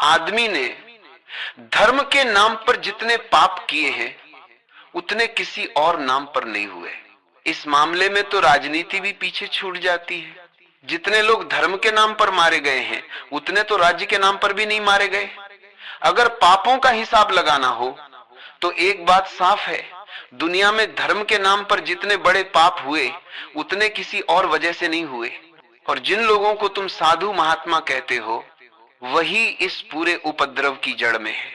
आदमी ने धर्म के नाम पर जितने पाप किए हैं उतने किसी और नाम पर नहीं हुए। इस मामले में तो राजनीति भी पीछे छूट जाती है। जितने लोग धर्म के नाम पर मारे गए हैं उतने तो राज्य के नाम पर भी नहीं मारे गए। अगर पापों का हिसाब लगाना हो तो एक बात साफ है, दुनिया में धर्म के नाम पर जितने बड़े पाप हुए उतने किसी और वजह से नहीं हुए। और जिन लोगों को तुम साधु महात्मा कहते हो वही इस पूरे उपद्रव की जड़ में है।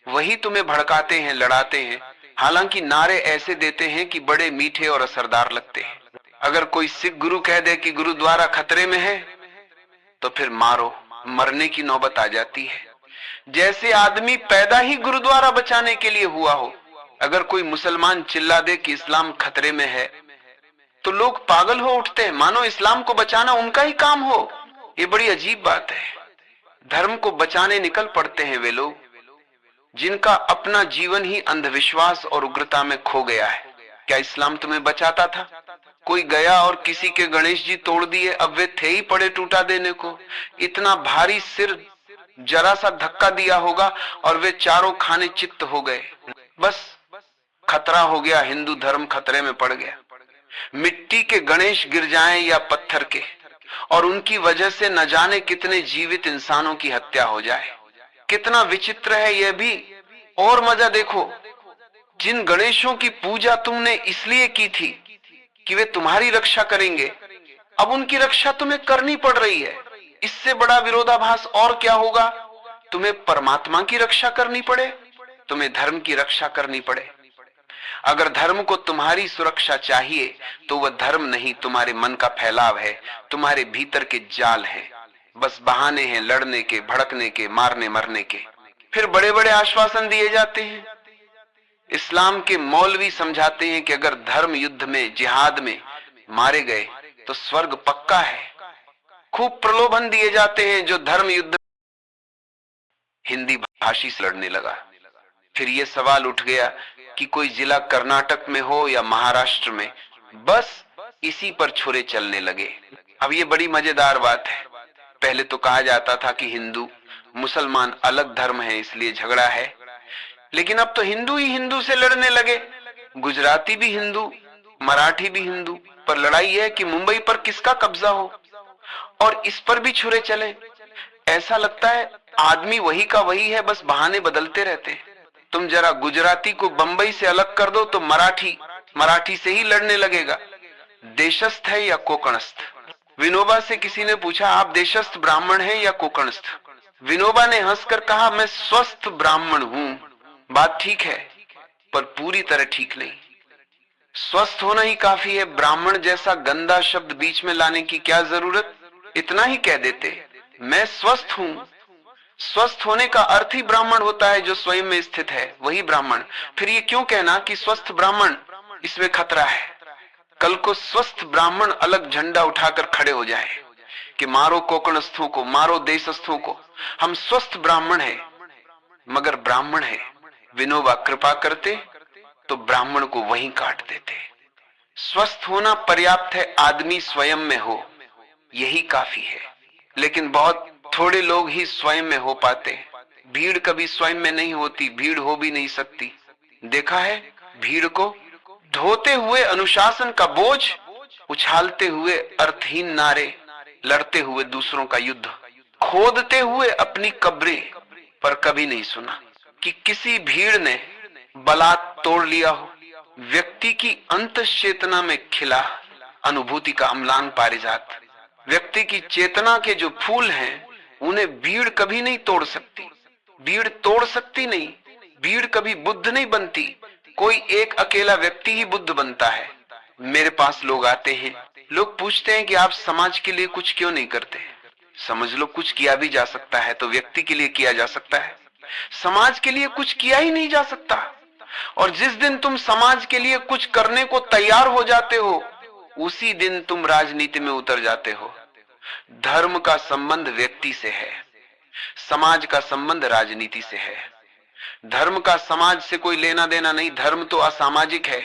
वही तुम्हें भड़काते हैं, लड़ाते हैं, हालांकि नारे ऐसे देते हैं कि बड़े मीठे और असरदार लगते हैं। अगर कोई सिख गुरु कह दे कि गुरुद्वारा खतरे में है तो फिर मारो, मरने की नौबत आ जाती है। जैसे आदमी पैदा ही गुरुद्वारा बचाने के लिए हुआ हो। अगर कोई मुसलमान चिल्ला दे कि इस्लाम खतरे में है तो लोग पागल हो उठते हैं, मानो इस्लाम को बचाना उनका ही काम हो। ये बड़ी अजीब बात है। धर्म को बचाने निकल पड़ते हैं वे लोग जिनका अपना जीवन ही अंधविश्वास और उग्रता में खो गया है। क्या इस्लाम तुम्हें बचाता था? कोई गया और किसी के गणेश जी तोड़ दिए, अब वे थे ही पड़े टूटा देने को। इतना भारी सिर जरा सा धक्का दिया होगा और वे चारों खाने चित्त हो गए। बस खतरा हो गया, हिंदू धर्म खतरे में पड़ गया। मिट्टी के गणेश गिर जाएं या पत्थर के, और उनकी वजह से न जाने कितने जीवित इंसानों की हत्या हो जाए। कितना विचित्र है यह भी। और मजा देखो, जिन गणेशों की पूजा तुमने इसलिए की थी कि वे तुम्हारी रक्षा करेंगे, अब उनकी रक्षा तुम्हें करनी पड़ रही है। इससे बड़ा विरोधाभास और क्या होगा? तुम्हें परमात्मा की रक्षा करनी पड़े, तुम्हें धर्म की रक्षा करनी पड़े। अगर धर्म को तुम्हारी सुरक्षा चाहिए तो वह धर्म नहीं, तुम्हारे मन का फैलाव है, तुम्हारे भीतर के जाल है। बस बहाने हैं लड़ने के, भड़कने के, मारने मरने के। फिर बड़े बड़े आश्वासन दिए जाते हैं। इस्लाम के मौलवी समझाते हैं कि अगर धर्म युद्ध में, जिहाद में मारे गए तो स्वर्ग पक्का है। खूब प्रलोभन दिए जाते हैं। जो धर्म युद्ध हिंदी भाषी से लड़ने लगा, फिर यह सवाल उठ गया कि कोई जिला कर्नाटक में हो या महाराष्ट्र में, बस इसी पर छुरे चलने लगे। अब ये बड़ी मजेदार बात है। पहले तो कहा जाता था कि हिंदू मुसलमान अलग धर्म है इसलिए झगड़ा है, लेकिन अब तो हिंदू ही हिंदू से लड़ने लगे। गुजराती भी हिंदू, मराठी भी हिंदू, पर लड़ाई है कि मुंबई पर किसका कब्जा हो, और इस पर भी छुरे चले। ऐसा लगता है आदमी वही का वही है, बस बहाने बदलते रहते हैं। तुम जरा गुजराती को बंबई से अलग कर दो तो मराठी से ही लड़ने लगेगा। देशस्थ है या कोकणस्थ? विनोबा से किसी ने पूछा, आप देशस्थ ब्राह्मण हैं या कोकणस्थ? विनोबा ने हंसकर कहा, मैं स्वस्थ ब्राह्मण हूं। बात ठीक है, पर पूरी तरह ठीक नहीं। स्वस्थ होना ही काफी है, ब्राह्मण जैसा गंदा शब्द बीच में लाने की क्या जरूरत? इतना ही कह देते, मैं स्वस्थ हूं। स्वस्थ होने का अर्थ ही ब्राह्मण होता है, जो स्वयं में स्थित है वही ब्राह्मण। फिर ये क्यों कहना कि स्वस्थ ब्राह्मण, इसमें खतरा है। कल को स्वस्थ ब्राह्मण अलग झंडा उठाकर खड़े हो जाए कि मारो कोकणस्थों को, मारो देशस्थों को, हम स्वस्थ ब्राह्मण हैं। मगर ब्राह्मण है, विनोबा कृपा करते तो ब्राह्मण को वहीं काट देते। स्वस्थ होना पर्याप्त है, आदमी स्वयं में हो, यही काफी है। लेकिन बहुत थोड़े लोग ही स्वयं में हो पाते। भीड़ कभी स्वयं में नहीं होती, भीड़ हो भी नहीं सकती। देखा है भीड़ को? ढोते हुए अनुशासन का बोझ, उछालते हुए अर्थहीन नारे, लड़ते हुए दूसरों का युद्ध, खोदते हुए अपनी कब्रें। पर कभी नहीं सुना कि किसी भीड़ ने बलात् तोड़ लिया हो। व्यक्ति की अंतःचेतना में खिला अनुभूति का अम्लान पारिजात। व्यक्ति की चेतना के जो फूल हैं उन्हें भीड़ कभी नहीं तोड़ सकती। भीड़ तोड़ सकती नहीं, भीड़ कभी बुद्ध नहीं बनती। कोई एक अकेला व्यक्ति ही बुद्ध बनता है। मेरे पास लोग आते हैं, लोग पूछते हैं कि आप समाज के लिए कुछ क्यों नहीं करते? समझ लो कुछ किया भी जा सकता है तो व्यक्ति के लिए किया जा सकता है, समाज के लिए कुछ किया ही नहीं जा सकता। और जिस दिन तुम समाज के लिए कुछ करने को तैयार हो जाते हो उसी दिन तुम राजनीति में उतर जाते हो। धर्म का संबंध व्यक्ति से है, समाज का संबंध राजनीति से है। धर्म का समाज से कोई लेना देना नहीं, धर्म तो असामाजिक है।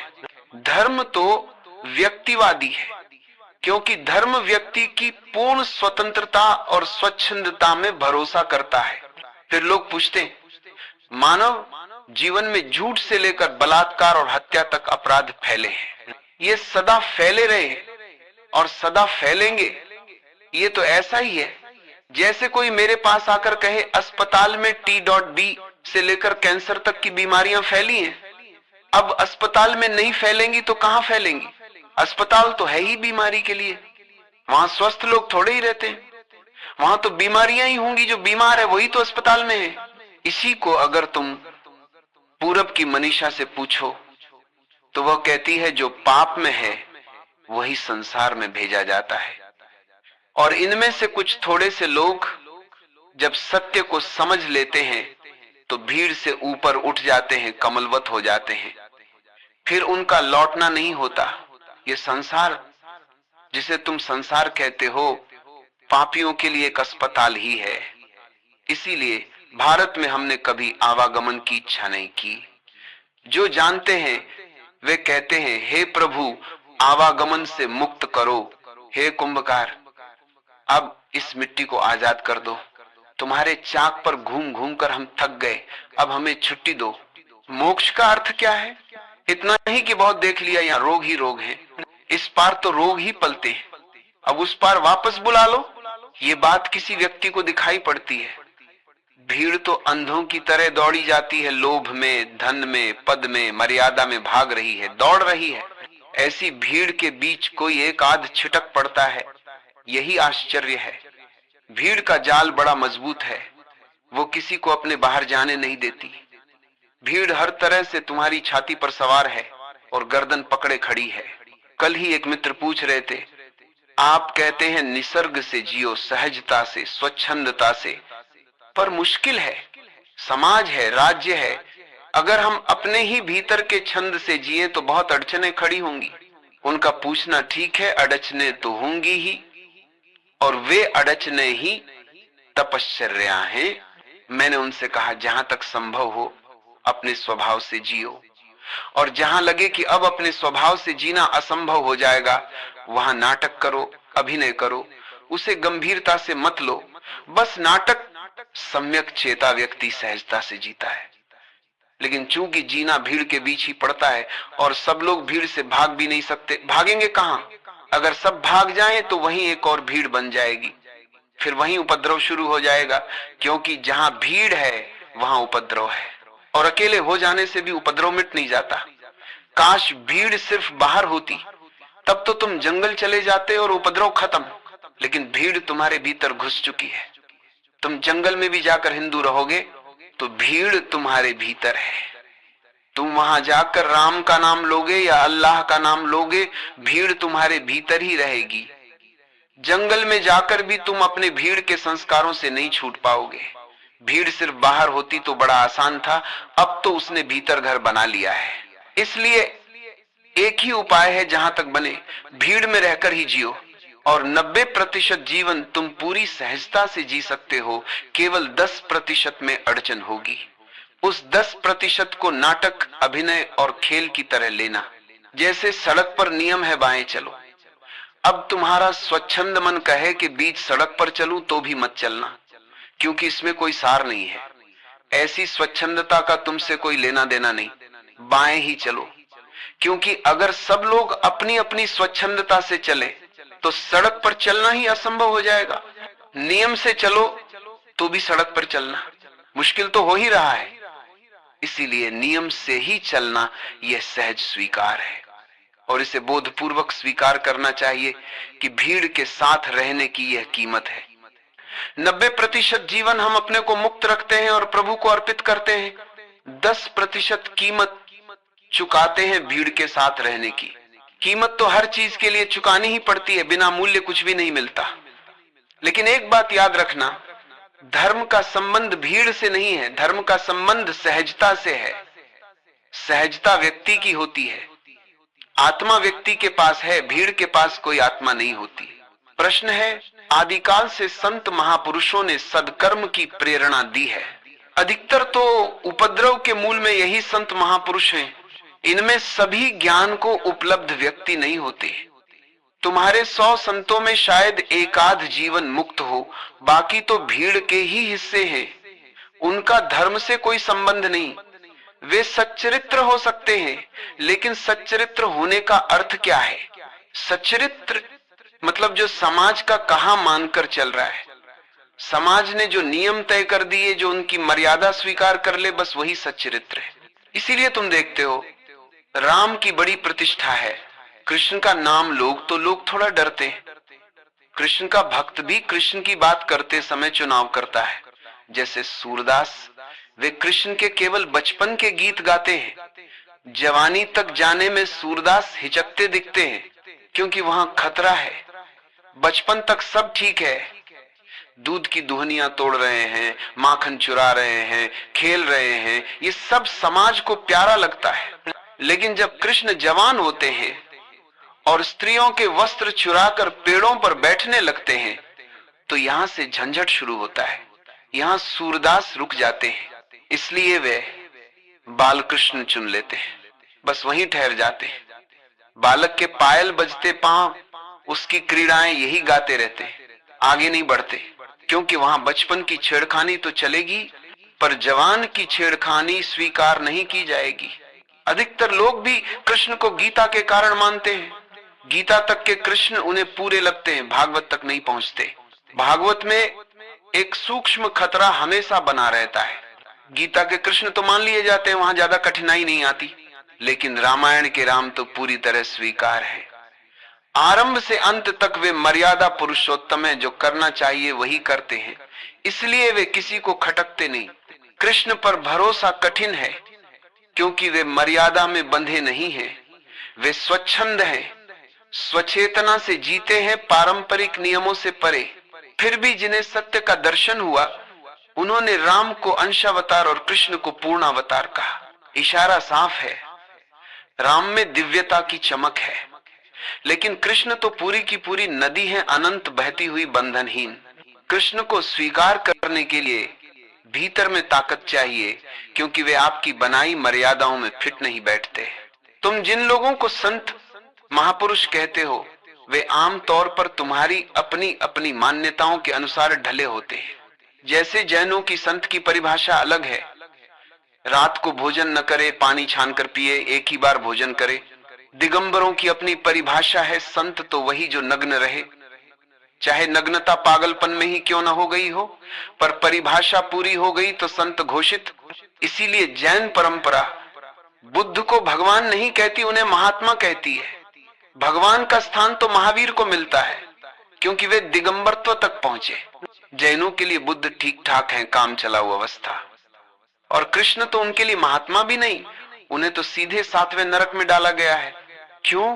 धर्म तो व्यक्तिवादी है, क्योंकि धर्म व्यक्ति की पूर्ण स्वतंत्रता और स्वच्छंदता में भरोसा करता है। फिर लोग पूछते हैं, मानव जीवन में झूठ से लेकर बलात्कार और हत्या तक अपराध फैले हैं, ये सदा फैले रहे और सदा फैलेंगे। ये तो ऐसा ही है जैसे कोई मेरे पास आकर कहे अस्पताल में T.B से लेकर कैंसर तक की बीमारियां फैली हैं। अब अस्पताल में नहीं फैलेंगी तो कहां फैलेंगी? अस्पताल तो है ही बीमारी के लिए, वहां स्वस्थ लोग थोड़े ही रहते हैं, वहां तो बीमारियां ही होंगी। जो बीमार है वही तो अस्पताल में है। इसी को अगर तुम पूरब की मनीषा से पूछो तो वह कहती है जो पाप में है वही संसार में भेजा जाता है। और इनमें से कुछ थोड़े से लोग जब सत्य को समझ लेते हैं तो भीड़ से ऊपर उठ जाते हैं, कमलवत हो जाते हैं, फिर उनका लौटना नहीं होता। ये संसार जिसे तुम संसार कहते हो पापियों के लिए एक अस्पताल ही है। इसीलिए भारत में हमने कभी आवागमन की इच्छा नहीं की। जो जानते हैं वे कहते हैं, हे प्रभु आवागमन से मुक्त करो, हे कुंभकार अब इस मिट्टी को आजाद कर दो, तुम्हारे चाक पर घूम घूम कर हम थक गए, अब हमें छुट्टी दो। मोक्ष का अर्थ क्या है? इतना ही कि बहुत देख लिया यहाँ रोग ही रोग है, इस पार तो रोग ही पलते हैं, अब उस पार वापस बुला लो। ये बात किसी व्यक्ति को दिखाई पड़ती है। भीड़ तो अंधों की तरह दौड़ी जाती है, लोभ में, धन में, पद में, मर्यादा में भाग रही है, दौड़ रही है। ऐसी भीड़ के बीच कोई एक आध छिटक पड़ता है, यही आश्चर्य है। भीड़ का जाल बड़ा मजबूत है, वो किसी को अपने बाहर जाने नहीं देती। भीड़ हर तरह से तुम्हारी छाती पर सवार है और गर्दन पकड़े खड़ी है। कल ही एक मित्र पूछ रहे थे, आप कहते हैं निसर्ग से जियो, सहजता से, स्वच्छंदता से, पर मुश्किल है। समाज है, राज्य है, अगर हम अपने ही भीतर के छंद से जिए तो बहुत अड़चने खड़ी होंगी। उनका पूछना ठीक है, अड़चने तो होंगी ही, और वे अड़चने ही तपश्चर्या हैं। मैंने उनसे कहा जहां तक संभव हो अपने स्वभाव से जियो, और जहां लगे कि अब अपने स्वभाव से जीना असंभव हो जाएगा वहां नाटक करो, अभिनय करो, उसे गंभीरता से मत लो। बस नाटक सम्यक चेता व्यक्ति सहजता से जीता है। लेकिन चूंकि जीना भीड़ के बीच ही पड़ता है और सब लोग भीड़ से भाग भी नहीं सकते, भागेंगे कहां? अगर सब भाग जाएं तो वहीं एक और भीड़ बन जाएगी, फिर वहीं उपद्रव शुरू हो जाएगा, क्योंकि जहां भीड़ है वहां उपद्रव है, और अकेले हो जाने से भी उपद्रव मिट नहीं जाता। काश भीड़ सिर्फ बाहर होती, तब तो तुम जंगल चले जाते और उपद्रव खत्म। लेकिन भीड़ तुम्हारे भीतर घुस चुकी है। तुम जंगल में भी जाकर हिंदू रहोगे तो भीड़ तुम्हारे भीतर है। तुम वहां जाकर राम का नाम लोगे या अल्लाह का नाम लोगे, भीड़ तुम्हारे भीतर ही रहेगी। जंगल में जाकर भी तुम अपने भीड़ के संस्कारों से नहीं छूट पाओगे। भीड़ सिर्फ बाहर होती तो बड़ा आसान था, अब तो उसने भीतर घर बना लिया है। इसलिए एक ही उपाय है, जहां तक बने भीड़ में रहकर ही जियो, और 90% जीवन तुम पूरी सहजता से जी सकते हो। केवल 10% में अड़चन होगी। उस 10% को नाटक, अभिनय और खेल की तरह लेना। जैसे सड़क पर नियम है बाएं चलो, अब तुम्हारा स्वच्छंद मन कहे कि बीच सड़क पर चलूं तो भी मत चलना, क्योंकि इसमें कोई सार नहीं है। ऐसी स्वच्छंदता का तुमसे कोई लेना देना नहीं, बाएं ही चलो। क्योंकि अगर सब लोग अपनी अपनी स्वच्छंदता से चले तो सड़क पर चलना ही असंभव हो जाएगा। नियम से चलो तो भी सड़क पर चलना मुश्किल तो हो ही रहा है। इसीलिए नियम से ही चलना यह सहज स्वीकार है, और इसे बोधपूर्वक स्वीकार करना चाहिए कि भीड़ के साथ रहने की यह कीमत है। 90% जीवन हम अपने को मुक्त रखते हैं और प्रभु को अर्पित करते हैं। 10% कीमत चुकाते हैं भीड़ के साथ रहने की। कीमत तो हर चीज के लिए चुकानी ही पड़ती है, बिना मूल्य कुछ भी नहीं मिलता। लेकिन एक बात याद रखना, धर्म का संबंध भीड़ से नहीं है, धर्म का संबंध सहजता से है। सहजता व्यक्ति की होती है, आत्मा व्यक्ति के पास है, भीड़ के पास कोई आत्मा नहीं होती। प्रश्न है, आदिकाल से संत महापुरुषों ने सदकर्म की प्रेरणा दी है। अधिकतर तो उपद्रव के मूल में यही संत महापुरुष हैं। इनमें सभी ज्ञान को उपलब्ध व्यक्ति नहीं होते। तुम्हारे 100 संतों में शायद एकाध जीवन मुक्त हो, बाकी तो भीड़ के ही हिस्से हैं। उनका धर्म से कोई संबंध नहीं। वे सच्चरित्र हो सकते हैं, लेकिन सच्चरित्र होने का अर्थ क्या है? सच्चरित्र मतलब जो समाज का कहा मानकर चल रहा है, समाज ने जो नियम तय कर दिए, जो उनकी मर्यादा स्वीकार कर ले, बस वही सच्चरित्र है। इसीलिए तुम देखते हो राम की बड़ी प्रतिष्ठा है, कृष्ण का नाम लोग थोड़ा डरते हैं। कृष्ण का भक्त भी कृष्ण की बात करते समय चुनाव करता है। जैसे सूरदास, वे कृष्ण के केवल बचपन के गीत गाते हैं। जवानी तक जाने में सूरदास हिचकते दिखते हैं, क्योंकि वहां खतरा है। बचपन तक सब ठीक है, दूध की दुहनियां तोड़ रहे हैं, माखन चुरा रहे हैं, खेल रहे हैं, ये सब समाज को प्यारा लगता है। लेकिन जब कृष्ण जवान होते हैं और स्त्रियों के वस्त्र चुराकर पेड़ों पर बैठने लगते हैं, तो यहां से झंझट शुरू होता है। यहां सूरदास रुक जाते हैं, इसलिए वे बालकृष्ण चुन लेते हैं, बस वहीं ठहर जाते हैं। बालक के पायल बजते पांव, उसकी क्रीड़ाएं यही गाते रहते हैं, आगे नहीं बढ़ते, क्योंकि वहां बचपन की छेड़खानी तो चलेगी, पर जवान की छेड़खानी स्वीकार नहीं की जाएगी। अधिकतर लोग भी कृष्ण को गीता के कारण मानते हैं। गीता तक के कृष्ण उन्हें पूरे लगते हैं, भागवत तक नहीं पहुंचते। भागवत में एक सूक्ष्म खतरा हमेशा बना रहता है। गीता के कृष्ण तो मान लिए जाते हैं, वहां ज्यादा कठिनाई नहीं आती, लेकिन रामायण के राम तो पूरी तरह स्वीकार है। आरंभ से अंत तक वे मर्यादा पुरुषोत्तम है, जो करना चाहिए वही करते हैं, इसलिए वे किसी को खटकते नहीं। कृष्ण पर भरोसा कठिन है, क्योंकि वे मर्यादा में बंधे नहीं हैं। वे स्वच्छंद हैं, स्वचेतना से जीते हैं, पारंपरिक नियमों से परे। फिर भी जिन्हें सत्य का दर्शन हुआ, उन्होंने राम को अंशावतार और कृष्ण को पूर्णावतार कहा। इशारा साफ है, राम में दिव्यता की चमक है, लेकिन कृष्ण तो पूरी की पूरी नदी है, अनंत बहती हुई, बंधनहीन। कृष्ण को स्वीकार करने के लिए भीतर में ताकत चाहिए, क्योंकि वे आपकी बनाई मर्यादाओं में फिट नहीं बैठते। तुम जिन लोगों को संत महापुरुष कहते हो, वे आम तौर पर तुम्हारी अपनी अपनी मान्यताओं के अनुसार ढले होते हैं। जैसे जैनों की संत की परिभाषा अलग है, रात को भोजन न करे, पानी छानकर पिए, एक ही बार भोजन करे। दिगंबरों की अपनी परिभाषा है, संत तो वही जो नग्न रहे, चाहे नग्नता पागलपन में ही क्यों न हो गई हो, पर परिभाषा पूरी हो गई तो संत घोषित। इसीलिए जैन परंपरा बुद्ध को भगवान नहीं कहती, उन्हें महात्मा कहती है। भगवान का स्थान तो महावीर को मिलता है, क्योंकि वे दिगंबरत्व तक पहुंचे। जैनों के लिए बुद्ध ठीक ठाक हैं, काम चलाऊ अवस्था, और कृष्ण तो उनके लिए महात्मा भी नहीं, उन्हें तो सीधे 7वें नरक में डाला गया है। क्यों?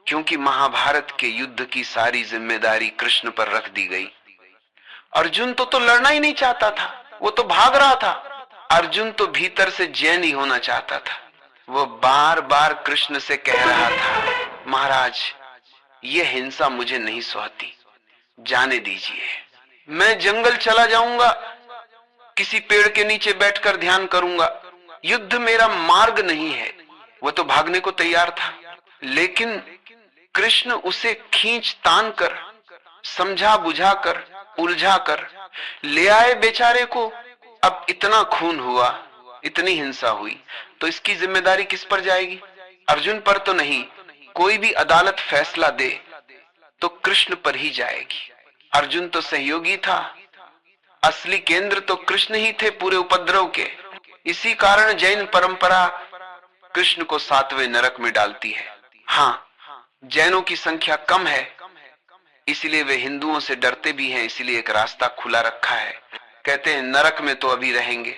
क्योंकि महाभारत के युद्ध की सारी जिम्मेदारी कृष्ण पर रख दी गई। अर्जुन तो लड़ना ही नहीं चाहता था, वो तो भाग रहा था। अर्जुन तो भीतर से जैन ही होना चाहता था। वो बार बार कृष्ण से कह रहा था, महाराज ये हिंसा मुझे नहीं सुहाती, जाने दीजिए, मैं जंगल चला जाऊंगा, किसी पेड़ के नीचे बैठकर ध्यान करूंगा, युद्ध मेरा मार्ग नहीं है। वो तो भागने को तैयार था, लेकिन कृष्ण उसे खींच तान कर, समझा बुझाकर, उलझाकर ले आए बेचारे को। अब इतना खून हुआ, इतनी हिंसा हुई, तो इसकी जिम्मेदारी किस पर जाएगी? अर्जुन पर तो नहीं। कोई भी अदालत फैसला दे तो कृष्ण पर ही जाएगी। अर्जुन तो सहयोगी था, असली केंद्र तो कृष्ण ही थे पूरे उपद्रव के। इसी कारण जैन परंपरा कृष्ण को 7वें नरक में डालती है। हाँ, जैनों की संख्या कम है, इसलिए वे हिंदुओं से डरते भी हैं, इसलिए एक रास्ता खुला रखा है। कहते हैं नरक में तो अभी रहेंगे,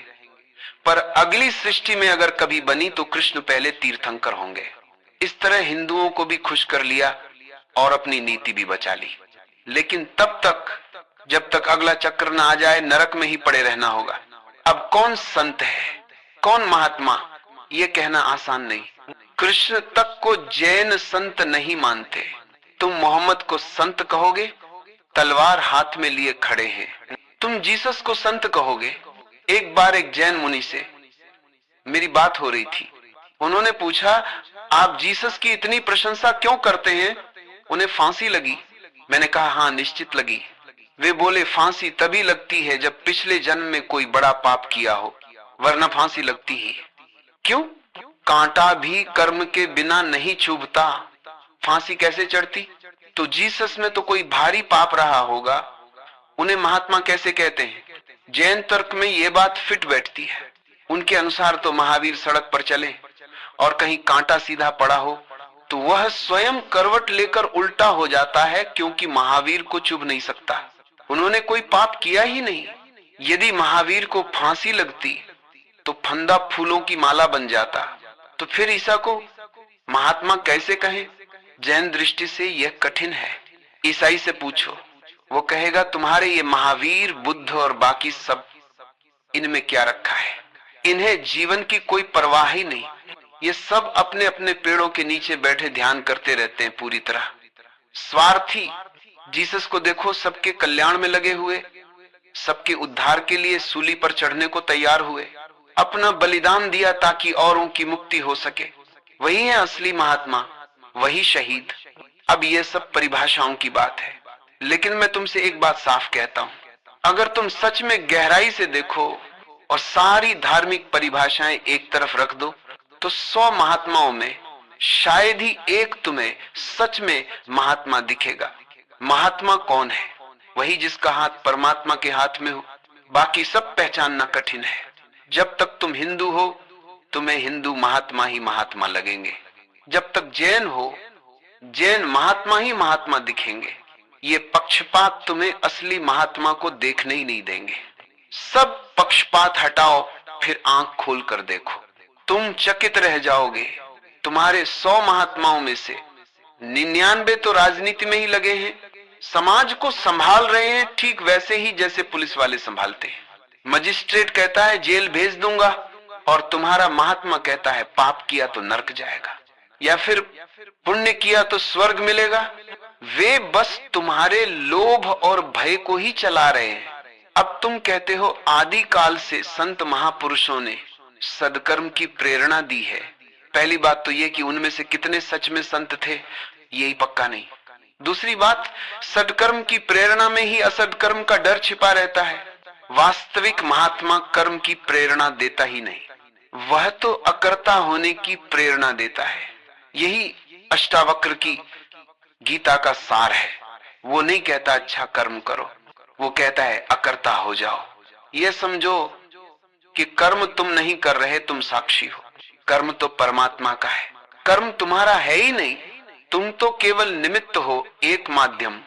पर अगली सृष्टि में अगर कभी बनी तो कृष्ण पहले तीर्थंकर होंगे। इस तरह हिंदुओं को भी खुश कर लिया और अपनी नीति भी बचा ली। लेकिन तब तक, जब तक अगला चक्र न आ जाए, नरक में ही पड़े रहना होगा। अब कौन संत है, कौन महात्मा, ये कहना आसान नहीं। कृष्ण तक को जैन संत नहीं मानते। तुम मोहम्मद को संत कहोगे, तलवार हाथ में लिए खड़े हैं। तुम जीसस को संत कहोगे। एक बार एक जैन मुनि से मेरी बात हो रही थी, उन्होंने पूछा, आप जीसस की इतनी प्रशंसा क्यों करते हैं, उन्हें फांसी लगी? मैंने कहा, हाँ निश्चित लगी। वे बोले फांसी तभी लगती है जब पिछले जन्म में कोई बड़ा पाप किया हो, वरना फांसी लगती ही है। क्यों? कांटा भी कर्म के बिना नहीं चुभता, फांसी कैसे चढ़ती? तो जीसस में तो कोई भारी पाप रहा होगा, उन्हें महात्मा कैसे कहते हैं? जैन तर्क में ये बात फिट बैठती है। उनके अनुसार तो महावीर सड़क पर चले और कहीं कांटा सीधा पड़ा हो तो वह स्वयं करवट लेकर उल्टा हो जाता है, क्योंकि महावीर को चुभ नहीं सकता। उन्होंने कोई पाप किया ही नहीं। यदि महावीर को फांसी लगती तो फंदा फूलों की माला बन जाता, तो फिर ईसा को महात्मा कैसे कहें? जैन दृष्टि से यह कठिन है। ईसाई से पूछो, वो कहेगा तुम्हारे ये महावीर, बुद्ध और बाकी सब, इनमें क्या रखा है? इन्हें जीवन की कोई परवाह ही नहीं। ये सब अपने अपने पेड़ों के नीचे बैठे ध्यान करते रहते हैं, पूरी तरह स्वार्थी। जीसस को देखो, सबके कल्याण में लगे हुए, सबके उद्धार के लिए सूली पर चढ़ने को तैयार हुए, अपना बलिदान दिया ताकि औरों की मुक्ति हो सके। वही है असली महात्मा, वही शहीद। अब ये सब परिभाषाओं की बात है, लेकिन मैं तुमसे एक बात साफ कहता हूं, अगर तुम सच में गहराई से देखो और सारी धार्मिक परिभाषाएं एक तरफ रख दो, तो 100 महात्माओं में शायद ही एक तुम्हें सच में महात्मा दिखेगा। महात्मा कौन है? वही जिसका हाथ परमात्मा के हाथ में हो। बाकी सब पहचानना कठिन है। जब तक तुम हिंदू हो, तुम्हें हिंदू महात्मा ही महात्मा लगेंगे। जब तक जैन हो, जैन महात्मा ही महात्मा दिखेंगे। ये पक्षपात तुम्हें असली महात्मा को देखने ही नहीं देंगे। सब पक्षपात हटाओ, फिर आंख खोल कर देखो, तुम चकित रह जाओगे। तुम्हारे 100 महात्माओं में से 99 तो राजनीति में ही लगे हैं, समाज को संभाल रहे हैं, ठीक वैसे ही जैसे पुलिस वाले संभालते हैं। मजिस्ट्रेट कहता है जेल भेज दूंगा, और तुम्हारा महात्मा कहता है पाप किया तो नरक जाएगा, या फिर पुण्य किया तो स्वर्ग मिलेगा। वे बस तुम्हारे लोभ और भय को ही चला रहे हैं। अब तुम कहते हो आदि काल से संत महापुरुषों ने सदकर्म की प्रेरणा दी है। पहली बात तो ये कि उनमें से कितने सच में संत थे, यही पक्का नहीं। दूसरी बात, सदकर्म की प्रेरणा में ही असदकर्म का डर छिपा रहता है। वास्तविक महात्मा कर्म की प्रेरणा देता ही नहीं, वह तो अकर्ता होने की प्रेरणा देता है। यही अष्टावक्र की गीता का सार है। वो नहीं कहता अच्छा कर्म करो, वो कहता है अकर्ता हो जाओ। ये समझो कि कर्म तुम नहीं कर रहे, तुम साक्षी हो। कर्म तो परमात्मा का है, कर्म तुम्हारा है ही नहीं। तुम तो केवल निमित्त हो, एक माध्यम।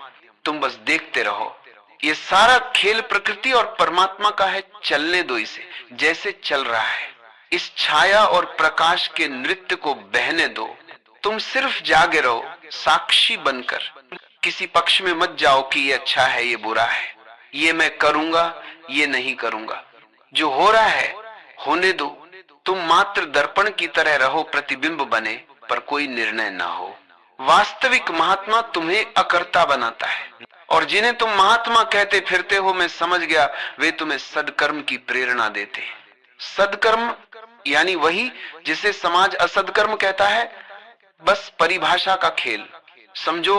तुम बस देखते रहो। ये सारा खेल प्रकृति और परमात्मा का है, चलने दो इसे जैसे चल रहा है। इस छाया और प्रकाश के नृत्य को बहने दो। तुम सिर्फ जागे रहो, साक्षी बनकर। किसी पक्ष में मत जाओ कि ये अच्छा है, ये बुरा है, ये मैं करूंगा, ये नहीं करूंगा। जो हो रहा है होने दो। तुम मात्र दर्पण की तरह रहो, प्रतिबिंब बने, पर कोई निर्णय ना हो। वास्तविक महात्मा तुम्हें अकर्ता बनाता है, और जिन्हें तुम महात्मा कहते फिरते हो, मैं समझ गया, वे तुम्हें सदकर्म की प्रेरणा देते हैं। सदकर्म यानी वही जिसे समाज असदकर्म कहता है, बस परिभाषा का खेल। समझो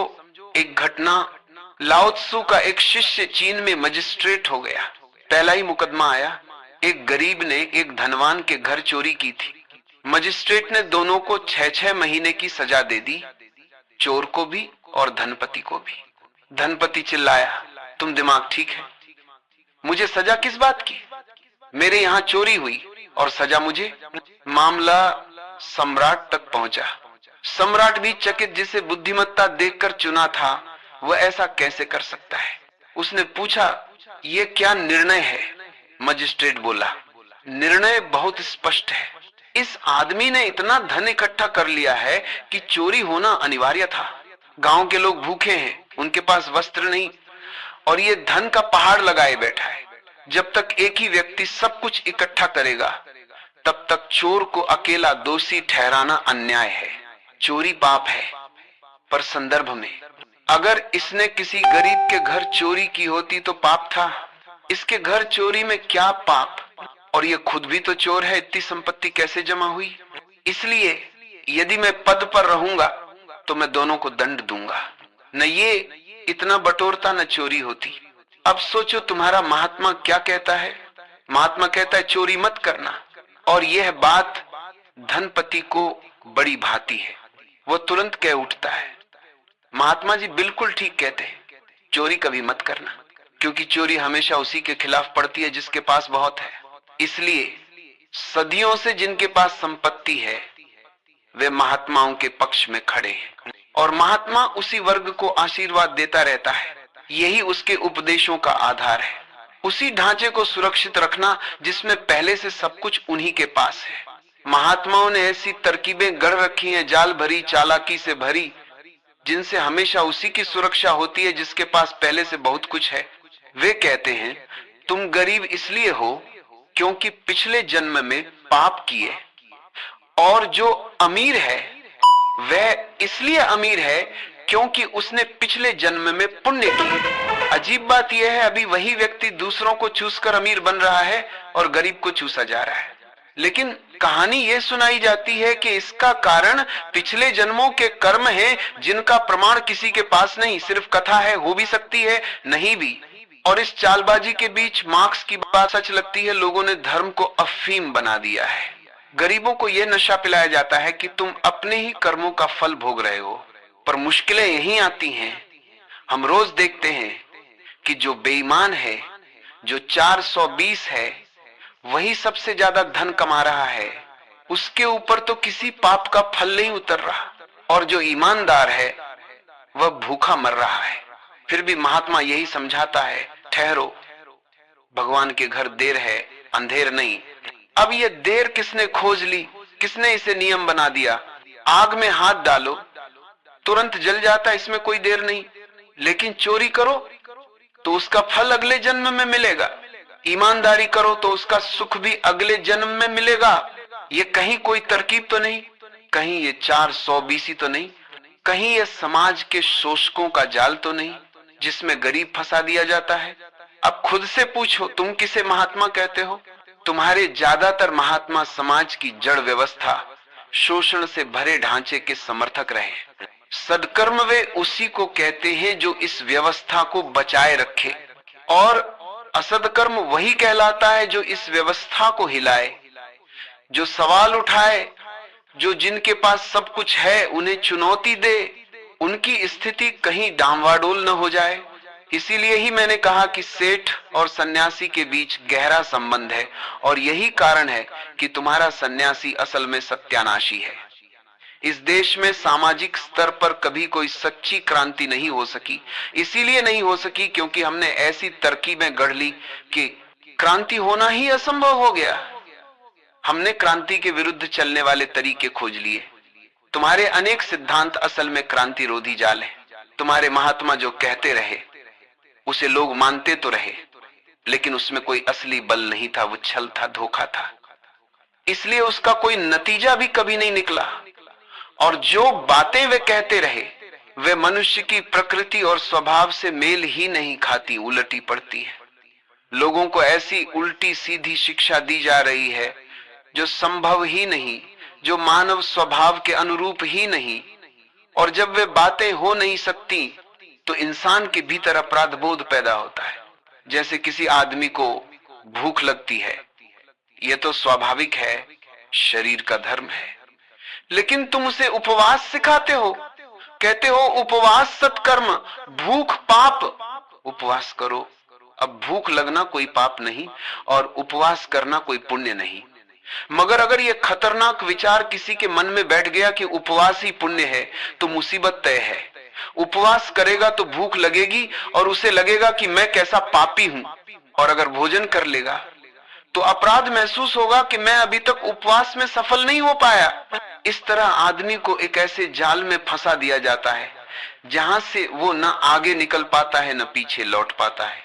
एक घटना, लाओ त्सु का एक शिष्य चीन में मजिस्ट्रेट हो गया। पहला ही मुकदमा आया। एक गरीब ने एक धनवान के घर चोरी की थी। मजिस्ट्रेट ने दोनों को 6-6 महीने की सजा दे दी, चोर को भी और धनपति को भी। धनपति चिल्लाया, तुम दिमाग ठीक है? मुझे सजा किस बात की? मेरे यहाँ चोरी हुई और सजा मुझे। मामला सम्राट तक पहुंचा। सम्राट भी चकित, जिसे बुद्धिमत्ता देखकर चुना था, वह ऐसा कैसे कर सकता है। उसने पूछा, ये क्या निर्णय है? मजिस्ट्रेट बोला, निर्णय बहुत स्पष्ट है। इस आदमी ने इतना धन इकट्ठा कर लिया है कि चोरी होना अनिवार्य था। गांव के लोग भूखे हैं, उनके पास वस्त्र नहीं, और ये धन का पहाड़ लगाए बैठा है। जब तक एक ही व्यक्ति सब कुछ इकट्ठा करेगा, तब तक चोर को अकेला दोषी ठहराना अन्याय है। चोरी पाप है, पर संदर्भ में अगर इसने किसी गरीब के घर चोरी की होती तो पाप था। इसके घर चोरी में क्या पाप? और ये खुद भी तो चोर है, इतनी संपत्ति कैसे जमा हुई? इसलिए यदि मैं पद पर रहूंगा तो मैं दोनों को दंड दूंगा। न ये इतना बटोरता, न चोरी होती। अब सोचो तुम्हारा महात्मा क्या कहता है। महात्मा कहता है चोरी मत करना, और यह बात धनपति को बड़ी भाती है। वो तुरंत कह उठता है महात्मा जी बिल्कुल ठीक कहते हैं, चोरी कभी मत करना, क्योंकि चोरी हमेशा उसी के खिलाफ पड़ती है जिसके पास बहुत है। इसलिए सदियों से जिनके पास संपत्ति है वे महात्माओं के पक्ष में खड़े हैं, और महात्मा उसी वर्ग को आशीर्वाद देता रहता है। यही उसके उपदेशों का आधार है। उसी ढांचे को सुरक्षित रखना जिसमें पहले से सब कुछ उन्हीं के पास है। महात्माओं ने ऐसी तरकीबें गढ़ रखी हैं, जाल भरी चालाकी से भरी, जिनसे हमेशा उसी की सुरक्षा होती है जिसके पास पहले से बहुत कुछ है। वे कहते हैं तुम गरीब इसलिए हो क्योंकि पिछले जन्म में पाप किए, और जो अमीर है वह इसलिए अमीर है क्योंकि उसने पिछले जन्म में पुण्य किए। अजीब बात यह है, अभी वही व्यक्ति दूसरों को चूसकर अमीर बन रहा है और गरीब को चूसा जा रहा है। लेकिन कहानी यह सुनाई जाती है कि इसका कारण पिछले जन्मों के कर्म हैं, जिनका प्रमाण किसी के पास नहीं, सिर्फ कथा है। हो भी सकती है, नहीं भी। और इस चालबाजी के बीच मार्क्स की बात सच लगती है। लोगों ने धर्म को अफीम बना दिया है। गरीबों को यह नशा पिलाया जाता है कि तुम अपने ही कर्मों का फल भोग रहे हो। पर मुश्किलें यही आती हैं। हम रोज देखते हैं कि जो बेईमान है, जो 420 है, वही सबसे ज्यादा धन कमा रहा है। उसके ऊपर तो किसी पाप का फल नहीं उतर रहा, और जो ईमानदार है वह भूखा मर रहा है। फिर भी महात्मा यही समझाता है ठहरो, भगवान के घर देर है, अंधेर नहीं। अब ये देर किसने खोज ली, किसने इसे नियम बना दिया? आग में हाथ डालो तुरंत जल जाता, इसमें कोई देर नहीं। लेकिन चोरी करो तो उसका फल अगले जन्म में मिलेगा। ईमानदारी करो तो उसका सुख भी अगले जन्म में मिलेगा। ये कहीं कोई तरकीब तो नहीं, कहीं ये 420 तो नहीं, कहीं ये समाज के शोषकों का जाल तो नहीं जिसमें गरीब फंसा दिया जाता है। अब खुद से पूछो तुम किसे महात्मा कहते हो? तुम्हारे ज्यादातर महात्मा समाज की जड़ व्यवस्था, शोषण से भरे ढांचे के समर्थक रहे। सदकर्म वे उसी को कहते हैं जो इस व्यवस्था को बचाए रखे, और असदकर्म वही कहलाता है जो इस व्यवस्था को हिलाए, जो सवाल उठाए, जो जिनके पास सब कुछ है उन्हें चुनौती दे, उनकी स्थिति कहीं डांवाडोल न हो जाए। इसीलिए ही मैंने कहा कि सेठ और सन्यासी के बीच गहरा संबंध है, और यही कारण है कि तुम्हारा सन्यासी असल में सत्यानाशी है। इस देश में सामाजिक स्तर पर कभी कोई सच्ची क्रांति नहीं हो सकी। इसीलिए नहीं हो सकी क्योंकि हमने ऐसी तरकीबें गढ़ ली कि क्रांति होना ही असंभव हो गया। हमने क्रांति के विरुद्ध चलने वाले तरीके खोज लिए। तुम्हारे अनेक सिद्धांत असल में क्रांतिरोधी जाल है। तुम्हारे महात्मा जो कहते रहे उसे लोग मानते तो रहे, लेकिन उसमें कोई असली बल नहीं था, वो छल था, धोखा था। इसलिए उसका कोई नतीजा भी कभी नहीं निकला। और जो बातें वे कहते रहे वे मनुष्य की प्रकृति और स्वभाव से मेल ही नहीं खाती, उलटी पड़ती है। लोगों को ऐसी उल्टी सीधी शिक्षा दी जा रही है जो संभव ही नहीं, जो मानव स्वभाव के अनुरूप ही नहीं। और जब वे बातें हो नहीं सकती तो इंसान के भीतर अपराध बोध पैदा होता है। जैसे किसी आदमी को भूख लगती है, यह तो स्वाभाविक है, शरीर का धर्म है। लेकिन तुम उसे उपवास सिखाते हो, कहते हो उपवास सत्कर्म, भूख पाप। उपवास करो। अब भूख लगना कोई पाप नहीं और उपवास करना कोई पुण्य नहीं। मगर अगर यह खतरनाक विचार किसी के मन में बैठ गया कि उपवास ही पुण्य है तो मुसीबत तय है। उपवास करेगा तो भूख लगेगी और उसे लगेगा कि मैं कैसा पापी हूं, और अगर भोजन कर लेगा तो अपराध महसूस होगा कि मैं अभी तक उपवास में सफल नहीं हो पाया। इस तरह आदमी को एक ऐसे जाल में फंसा दिया जाता है जहां से वो न आगे निकल पाता है न पीछे लौट पाता है।